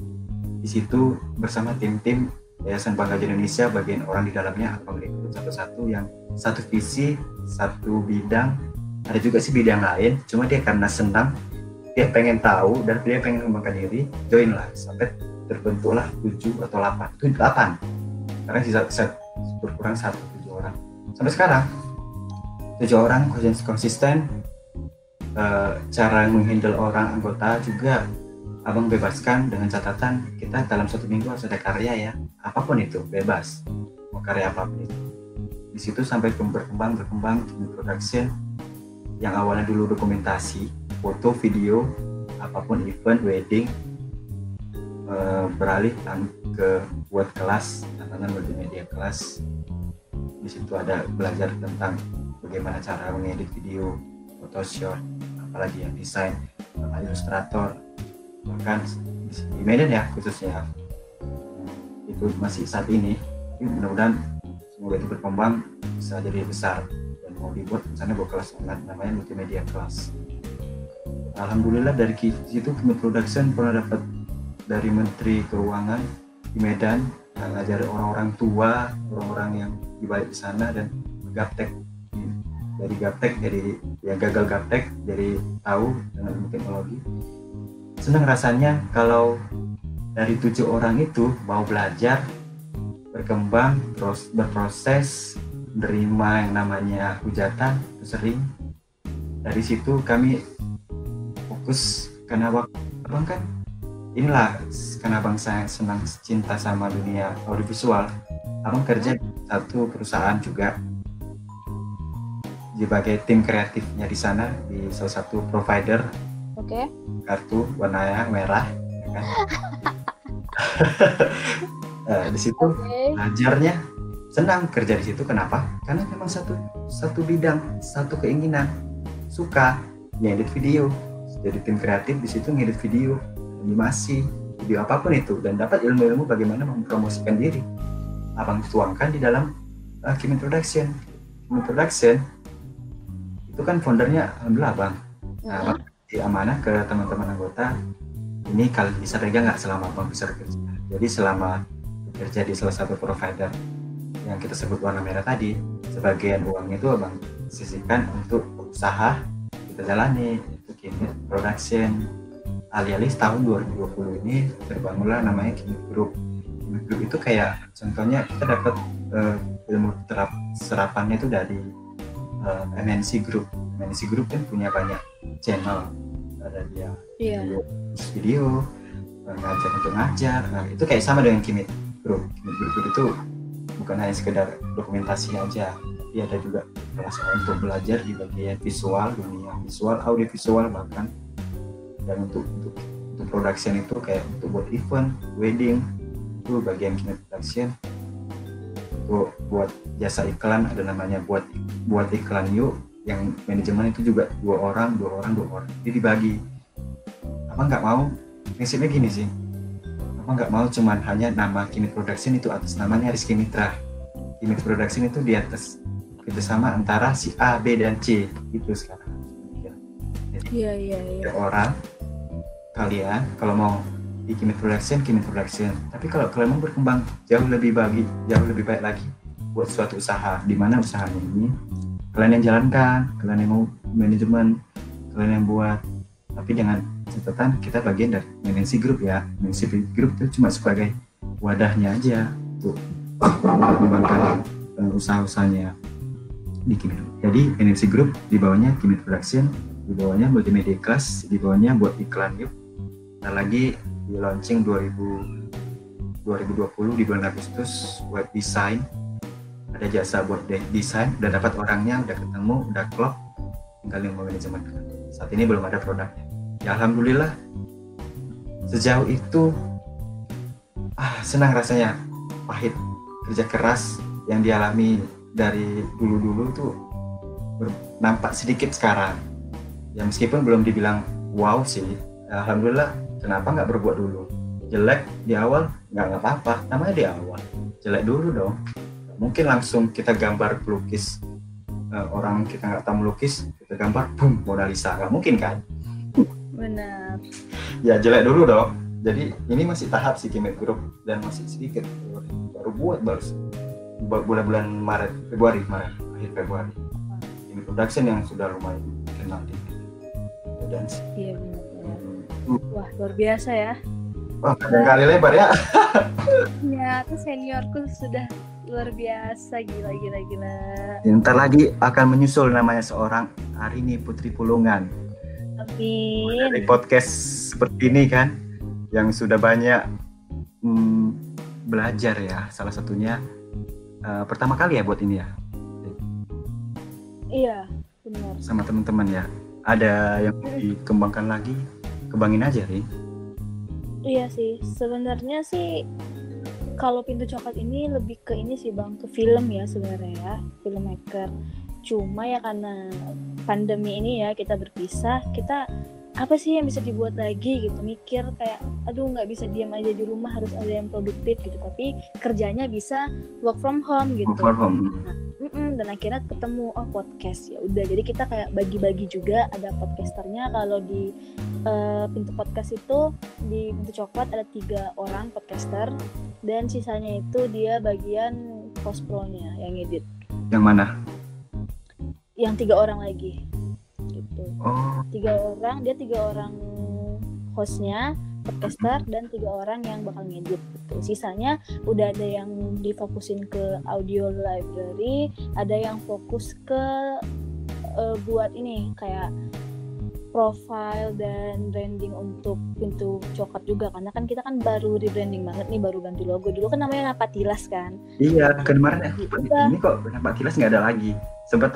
di situ bersama tim-tim Yayasan Bangga Jadi Indonesia, bagian orang di dalamnya abang ikut satu-satu yang satu visi, satu bidang. Ada juga sih bidang lain, cuma dia karena senang, dia pengen tahu dan dia pengen mengembangkan diri, join lah sampai terbentuklah 7 atau 8. Karena sisa berkurang 7 orang. Sampai sekarang 7 orang konsisten. Cara menghandle orang anggota juga abang bebaskan dengan catatan kita dalam 1 minggu harus ada karya ya, apapun itu bebas, mau karya apapun itu. Di situ sampai berkembang Kimit Production yang awalnya dulu dokumentasi, foto, video, apapun event, wedding, beralih ke buat kelas, namanya multimedia kelas. Di situ ada belajar tentang bagaimana cara mengedit video, Photoshop, apalagi yang desain, ilustrator, bahkan di Medan ya khususnya. Itu masih saat ini, mudah-mudahan semoga itu berkembang bisa jadi besar dan mau dibuat misalnya buat kelas online namanya multimedia kelas. Alhamdulillah dari situ Kimit Production pernah dapat dari Menteri Keuangan di Medan ngajari orang-orang tua, orang-orang yang di balik di sana, dan gaptek. Dari gaptek jadi gagal gaptek jadi tahu dengan ilmu teknologi. Senang rasanya kalau dari 7 orang itu mau belajar, berkembang, terus berproses, menerima yang namanya hujatan, sering. Dari situ kami fokus karena abang kan inilah, karena abang saya senang cinta sama dunia audiovisual. Abang kerja di satu perusahaan juga sebagai tim kreatifnya di sana, di salah satu provider. Oke. Kartu warna merah, ya kan? Di situ belajarnya senang kerja di situ. Kenapa? Karena memang satu bidang, satu keinginan, suka ngedit video. Jadi tim kreatif di situ ngedit video, animasi, video apapun itu, dan dapat ilmu-ilmu bagaimana mempromosikan diri. Abang tuangkan di dalam Kimit Production. Kimit Production itu kan foundernya alhamdulillah Bang. Nah, Bang amanah ke teman-teman anggota, ini kalian bisa pegang nggak selama Bang bisa bekerja. Jadi selama bekerja di salah satu provider yang kita sebut warna merah tadi, sebagian uangnya itu Abang sisihkan untuk usaha kita jalani, itu Kimit Production. Alih-alih tahun 2020 ini terbangunlah namanya Kimit Group. Kimit Group itu kayak contohnya kita dapat ilmu serapannya itu dari MNC Group. MNC Group kan punya banyak channel, ada dia video, ngajar untuk ngajar. Nah, itu kayak sama dengan Kimit Group. Kimit Group itu bukan hanya sekedar dokumentasi aja, tapi ada juga kelas untuk belajar di bagian visual, dunia visual, audio visual bahkan. Dan untuk production itu kayak untuk buat event, wedding, itu bagian Kimit Production. Untuk buat jasa iklan ada namanya buat iklan yuk, yang manajemen itu juga dua orang. Jadi dibagi. Apa nggak mau prinsipnya gini sih, apa nggak mau cuman hanya nama Kimit Production itu atas namanya Rizky Mitra. Kimit Production itu di atas kerjasama antara si A, B, dan C itu sekarang. Iya. Orang kalian kalau mau di Kimit Production. Tapi kalau kalian mau berkembang jauh lebih baik lagi buat suatu usaha, di mana usahanya ini kalian yang jalankan, kalian yang mau manajemen, kalian yang buat. Tapi dengan catatan kita bagian dari MNC Group ya. MNC Group itu cuma sebagai wadahnya aja untuk mengembangkan usaha-usahanya di Kimit. Jadi MNC Group di bawahnya Kimit Production, di bawahnya Multimedia Class, di bawahnya buat iklan yuk. Nah lagi di launching 2020 di bulan Agustus web design. Ada jasa buat desain, udah dapat orangnya, udah ketemu, udah klop, tinggal yang mau manajemen. Saat ini belum ada produknya. Ya alhamdulillah sejauh itu senang rasanya. Pahit kerja keras yang dialami dari dulu tuh nampak sedikit sekarang. Ya meskipun belum dibilang wow sih, alhamdulillah. Kenapa nggak berbuat dulu? Jelek di awal nggak apa-apa, namanya di awal. Jelek dulu dong. Mungkin langsung kita gambar pelukis orang kita nggak tahu melukis, kita gambar boom Mona Lisa, nggak mungkin kan? Benar. Ya jelek dulu dong. Jadi ini masih tahap si Kimit Group dan masih sedikit baru bulan-bulan Februari akhir Februari. Kimit Production yang sudah lumayan kenal di dan iya benar. Wah luar biasa ya. Wah kali lebar ya. Ya, tuh seniorku sudah luar biasa, gila. Ntar lagi akan menyusul namanya seorang Arini Putri Pulungan. Amin. Dari podcast seperti ini kan, yang sudah banyak belajar ya. Salah satunya pertama kali ya buat ini ya. Iya, benar. Sama teman-teman ya. Ada yang dikembangkan lagi, kembangin aja nih. Iya sih, sebenarnya sih kalau Pintu Coklat ini lebih ke ini sih Bang, ke film ya sebenarnya ya, filmmaker. Cuma ya karena pandemi ini ya kita berpisah, kita apa sih yang bisa dibuat lagi gitu, mikir kayak aduh nggak bisa diam aja di rumah, harus ada yang produktif gitu, tapi kerjanya bisa work from home gitu. Dan akhirnya ketemu podcast, ya udah jadi kita kayak bagi-bagi juga, ada podcasternya. Kalau di Pintu Podcast itu di Pintu Coklat ada 3 orang podcaster dan sisanya itu dia bagian post pro-nya yang edit. Yang mana? Yang 3 orang lagi gitu. 3 orang, dia 3 orang hostnya, podcaster, dan 3 orang yang bakal ngedit gitu. Sisanya udah ada yang difokusin ke audio library, ada yang fokus ke buat ini kayak profile dan branding untuk Pintu Coklat juga, karena kan kita kan baru rebranding banget nih, baru ganti logo. Dulu kan namanya Napatilas kan. Iya, kemarin ini kok Napatilas nggak ada lagi. Sempet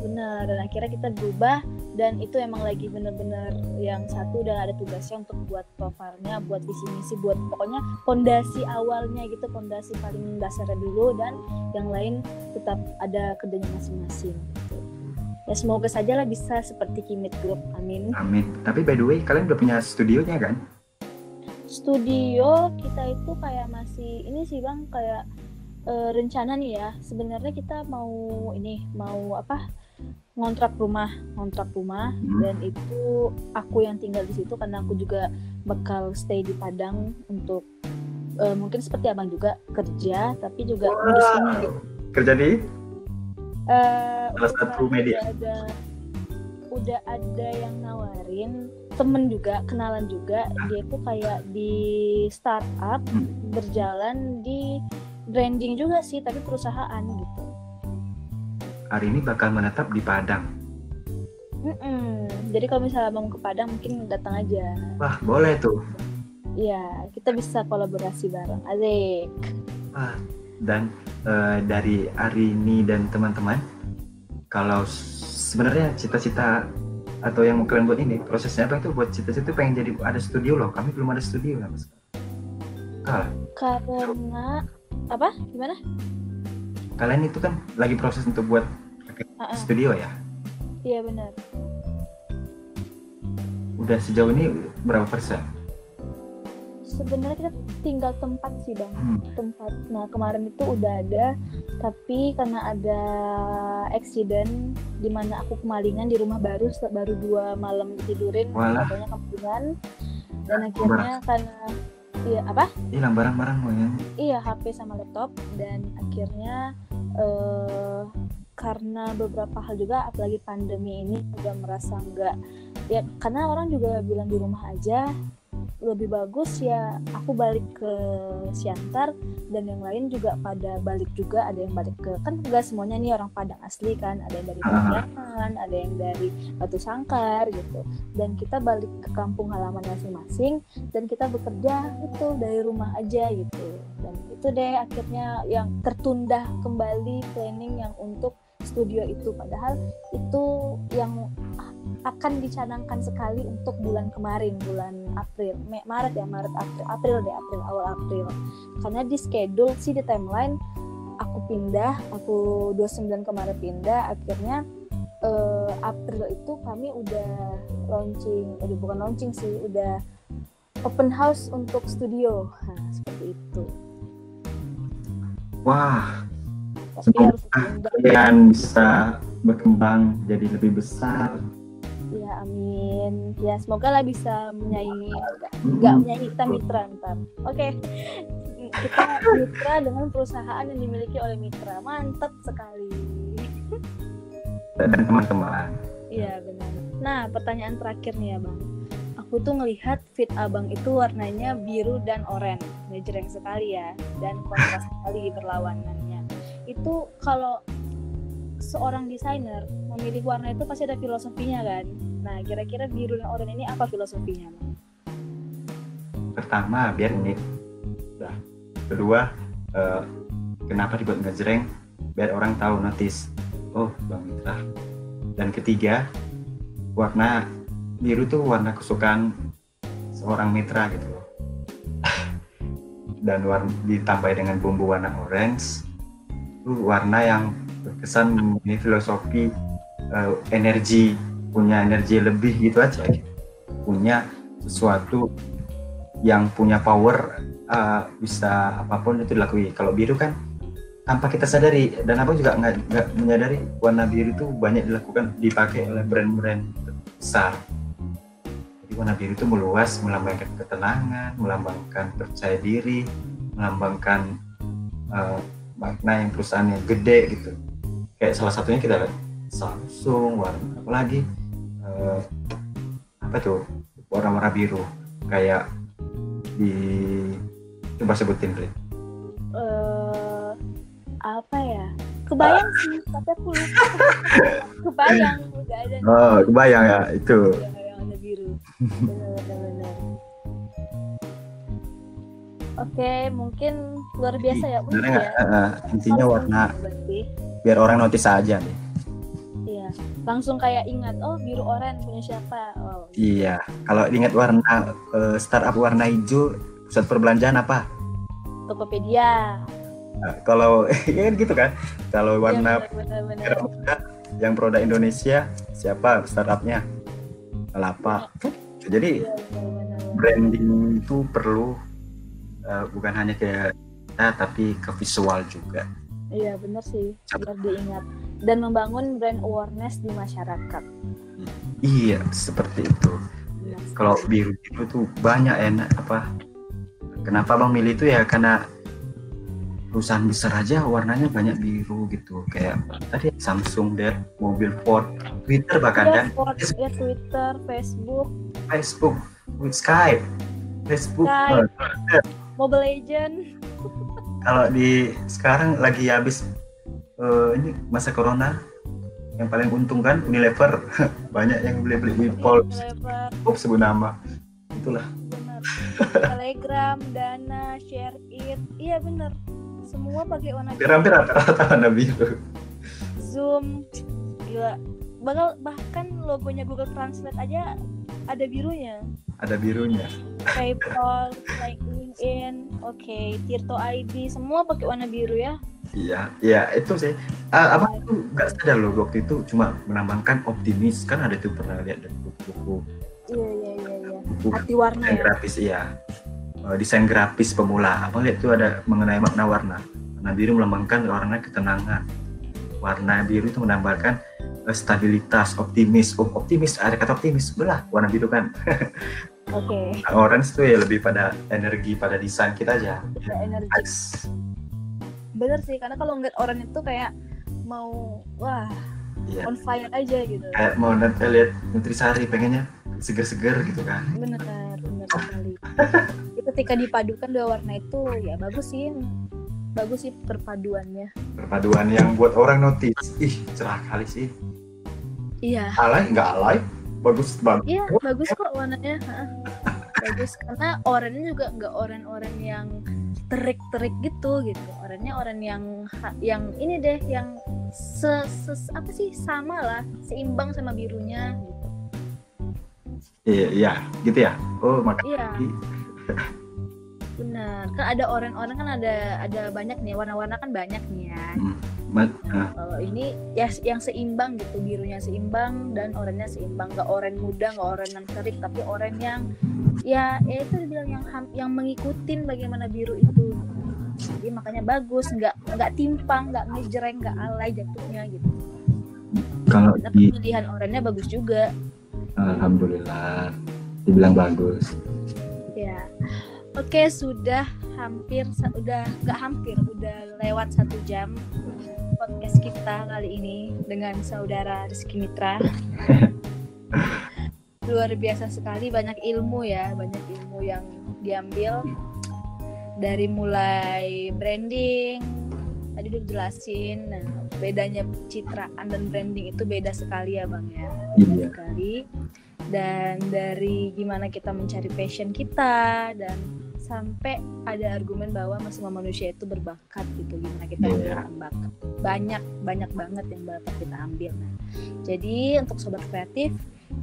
benar, dan akhirnya kita berubah, dan itu emang lagi bener-bener yang satu udah ada tugasnya untuk buat profilnya, buat visi misi, buat pokoknya fondasi awalnya gitu, fondasi paling dasarnya dulu, dan yang lain tetap ada kerjanya masing-masing gitu. Ya semoga saja lah bisa seperti Kimit Group, amin. Tapi by the way, kalian udah punya studionya kan? Studio kita itu kayak masih ini sih Bang, kayak rencana nih ya, sebenarnya kita mau ngontrak rumah dan itu aku yang tinggal di situ karena aku juga bakal stay di Padang untuk mungkin seperti abang juga kerja tapi juga ngurus ini gitu. Kerja di salah satu media. Udah ada yang nawarin, temen juga, kenalan juga, dia tuh kayak di startup berjalan di branding juga sih, tapi perusahaan gitu. Hari ini bakal menetap di Padang. Jadi kalau misalnya abang ke Padang mungkin datang aja. Wah, boleh tuh. Iya, kita bisa kolaborasi bareng. Asik. Dan dari Arini dan teman-teman, kalau sebenarnya cita-cita atau yang mau kalian buat ini, prosesnya apa itu buat cita-cita itu pengen jadi ada studio loh. Kami belum ada studio ya, Mas. Karena apa? Gimana? Kalian itu kan lagi proses untuk buat studio ya? Iya benar. Udah sejauh ini berapa persen? Sebenarnya kita tinggal tempat sih bang, tempat. Nah kemarin itu udah ada, tapi karena ada accident di mana aku kemalingan di rumah baru 2 malam tidurin, katanya kemalingan, dan akhirnya karena hilang barang-barang ya? Iya, HP sama laptop, dan akhirnya karena beberapa hal juga, apalagi pandemi ini udah merasa enggak ya, karena orang juga bilang di rumah aja lebih bagus ya, aku balik ke Siantar dan yang lain juga pada balik juga, ada yang balik ke, kan enggak semuanya nih orang Padang asli kan, ada yang dari Pontianak, ada yang dari Batu Sangkar gitu, dan kita balik ke kampung halaman masing-masing dan kita bekerja itu dari rumah aja gitu, dan itu deh akhirnya yang tertunda kembali planning yang untuk studio itu, padahal itu yang akan dicanangkan sekali untuk bulan kemarin, bulan April, April awal April, karena di schedule sih di timeline aku 29 kemarin pindah, akhirnya April itu kami udah bukan launching sih, udah open house untuk studio, nah seperti itu. Wah, semoga kalian bisa berkembang jadi lebih besar. Ya amin. Ya semoga lah bisa menyaingi, nggak menyaingi, kita mitra ntar. Oke. Kita mitra dengan perusahaan yang dimiliki oleh mitra. Mantap sekali. Dan teman-teman. Iya benar. Nah pertanyaan terakhir nih ya bang. Aku tuh ngelihat feed abang itu warnanya biru dan oranye, ngejreng sekali ya, dan kontras sekali berlawanannya. Itu kalau seorang desainer memilih warna itu pasti ada filosofinya kan. Nah kira-kira biru dan oranye ini apa filosofinya? Pertama biar unik. Nah, kedua kenapa dibuat ngejreng, biar orang tahu, notice, oh Bang Mitra. Dan ketiga, warna biru tuh warna kesukaan seorang mitra gitu loh. Dan ditambah dengan bumbu warna orange, itu warna yang berkesan mempunyai filosofi energi, punya energi lebih gitu aja gitu. Punya sesuatu yang punya power, bisa apapun itu dilalui. Kalau biru kan tanpa kita sadari, dan aku juga nggak menyadari warna biru itu banyak dipakai oleh brand-brand besar. Jadi warna biru itu meluas, melambangkan ketenangan, melambangkan percaya diri, melambangkan makna yang perusahaan yang gede gitu. Kayak salah satunya kita lihat Samsung, apalagi warna-warna biru kayak coba sebutin Rin. Apa ya? Kebayang sih, tapi aku lupa. Kebayang, udah ada. Oh, kebayang ya itu. Yang ada biru. Benar. Oke, mungkin luar biasa ya. Intinya warna biar orang notice aja nih. Iya, langsung kayak ingat, oh biru oranye punya siapa. Oh. Iya, kalau ingat warna startup warna hijau, pusat perbelanjaan apa? Tokopedia. Nah, kalau ya kan gitu kan, kalau warna benar. yang produk Indonesia siapa startupnya? Kelapa. Jadi benar. branding itu perlu bukan hanya kayak kita tapi ke visual juga. Iya benar sih, biar diingat dan membangun brand awareness di masyarakat. Iya seperti itu. Benar. Kalau biru tuh banyak enak apa? Kenapa Bang milih itu ya karena perusahaan besar aja warnanya banyak biru gitu, kayak tadi Samsung deh, mobil Ford, Twitter bahkan Ya, dan ya Twitter, Facebook, Skype, Facebook. Skype. Mobile Legend. Kalau di sekarang lagi habis ini masa corona, yang paling untung kan Unilever. Banyak yang beli Wipol, sebut nama itulah. Bener. Telegram, Dana, Share It, iya bener, semua pakai warna biru. Hampir rata-rata warna biru. Zoom, gila, bahkan logonya Google Translate aja ada birunya. Ada birunya. PayPal, like LinkedIn, Tirto ID, semua pakai warna biru ya. Iya itu sih. Abang tuh nggak sadar loh waktu itu cuma menambahkan optimis, kan ada tuh pernah lihat dari buku. Iya. Arti warna ya. Grafis iya. Desain grafis pemula. Abang lihat tuh ada mengenai makna warna. Warna biru melambangkan warna ketenangan. Warna biru itu menambahkan stabilitas, optimis. Optimis, ada kata optimis, belah warna biru kan. Oke. Orange tuh ya lebih pada energi, pada desain kita aja. Energi. Bener sih, karena kalau ngeliat orange itu kayak mau on fire aja gitu. Kayak mau lihat Nutrisari, pengennya seger-seger gitu kan. Bener sekali. Ketika dipadukan dua warna itu ya bagus sih perpaduannya. Perpaduan yang buat orang notice. Ih, cerah kali sih. Iya. Nggak alay, bagus banget. Iya, bagus kok warnanya. Bagus karena oranye juga nggak oranye yang terik gitu. Oranye yang ini deh, yang sama lah, seimbang sama birunya gitu. Iya, gitu ya. Oh, makanya. Iya. Benar, kan ada orang-orang kan ada banyak nih, warna-warna kan banyak nih ya. Kalau ini ya yang seimbang gitu, birunya seimbang dan oranye seimbang, nggak oranye muda, nggak oranye yang terik, tapi oranye yang ya itu dibilang yang mengikutin bagaimana biru itu. Jadi makanya bagus, nggak timpang, nggak ngejreng, nggak alay jatuhnya gitu. Kalau pilihan oranye bagus juga. Alhamdulillah, dibilang bagus. Ya. Oke, udah lewat 1 jam podcast kita kali ini dengan saudara Rizky Mitra. Luar biasa sekali, banyak ilmu yang diambil dari mulai branding. Tadi udah jelasin, bedanya citraan dan branding itu beda sekali ya Bang ya. Beda sekali. Dan dari gimana kita mencari passion kita dan sampai ada argumen bahwa semua manusia itu berbakat gitu, gimana kita menggunakan bakat. Banyak banget yang bakat kita ambil. Jadi untuk sobat kreatif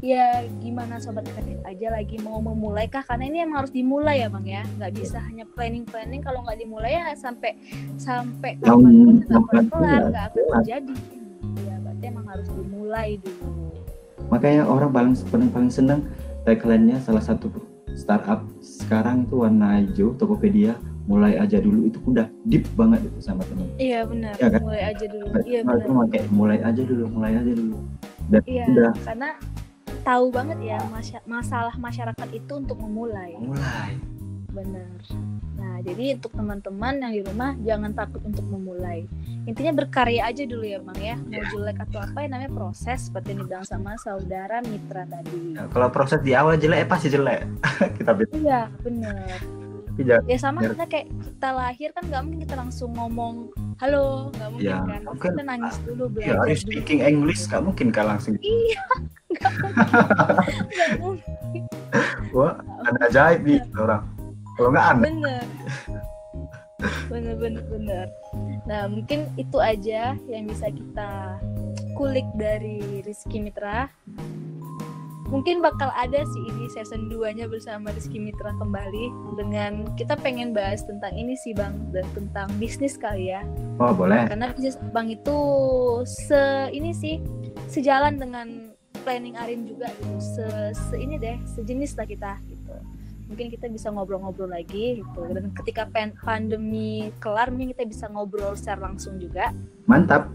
ya gimana sobat kreatif aja lagi mau memulai kah, karena ini emang harus dimulai ya Bang ya, nggak bisa hanya planning kalau nggak dimulai ya sampai kapanpun nggak kelar, nggak akan terjadi ya. Berarti emang harus dimulai dulu. Makanya orang paling senang tagline-nya salah satu startup sekarang itu warna hijau, Tokopedia, mulai aja dulu, itu udah deep banget itu sama teman. Iya benar, ya, kan? Mulai aja dulu. Iya benar. Mulai aja dulu. Dan iya, udah. Karena tahu banget ya masalah masyarakat itu untuk memulai. Benar. Nah, jadi untuk teman-teman yang di rumah jangan takut untuk memulai. Intinya berkarya aja dulu ya Bang ya. Mau jelek atau apa ya, namanya proses, seperti yang dibilang sama saudara Mitra tadi. Nah, kalau proses di awal jelek pasti jelek. Kita iya, benar. Ya sama kita kayak kita lahir kan nggak mungkin kita langsung ngomong halo, nggak mungkin kan. Kita nangis dulu, belajar dulu. Speaking English nggak mungkin kan langsung. Iya, nggak mungkin. Wah, ada ajaib nih orang. Kalau nggak aneh. Bener. Nah mungkin itu aja yang bisa kita kulik dari Rizky Mitra. Mungkin bakal ada sih ini season 2-nya bersama Rizky Mitra kembali, dengan kita pengen bahas tentang ini sih Bang, dan tentang bisnis kali ya. Oh boleh. Karena bisnis Bang itu sejalan dengan planning Arin juga gitu. Sejenis lah kita gitu. mungkin kita bisa ngobrol-ngobrol lagi gitu. Dan ketika pandemi kelar mungkin kita bisa ngobrol secara langsung juga. Mantap.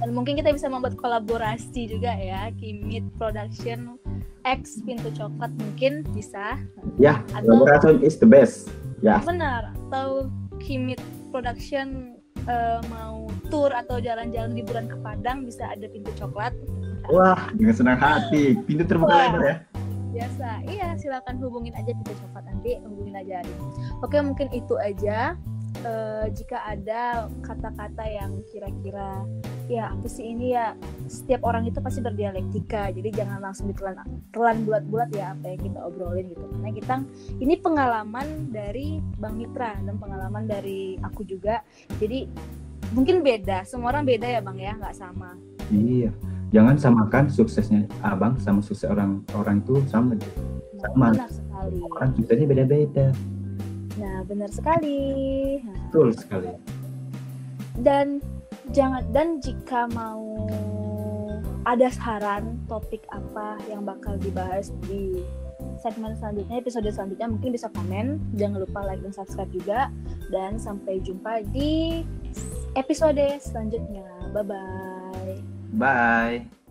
Dan mungkin kita bisa membuat kolaborasi juga ya, Kimit Production X Pintu Coklat mungkin bisa. Ya, collaboration is the best. Ya. Benar. Atau Kimit Production mau tour atau jalan-jalan liburan ke Padang, bisa ada Pintu Coklat. Wah, dengan senang hati. Pintu terbuka lebar ya. Biasa. Iya, silakan hubungin aja Pintu Coklat, nanti hubungin aja Arin. Oke, mungkin itu aja. Jika ada kata-kata yang kira-kira ya apa sih ini ya, setiap orang itu pasti berdialektika, jadi jangan langsung ditelan bulat-bulat ya apa yang kita obrolin gitu. Karena kita ini pengalaman dari Bang Mitra dan pengalaman dari aku juga, jadi mungkin beda, semua orang beda ya Bang ya, nggak sama. Iya, jangan samakan suksesnya abang sama sukses orang itu sama. Benar sekali. Orang suksesnya beda-beda. Nah, benar sekali. Betul sekali. Dan jika mau ada saran topik apa yang bakal dibahas di segmen selanjutnya, episode selanjutnya, mungkin bisa komen. Jangan lupa like dan subscribe juga. Dan sampai jumpa di episode selanjutnya. Bye-bye. Bye.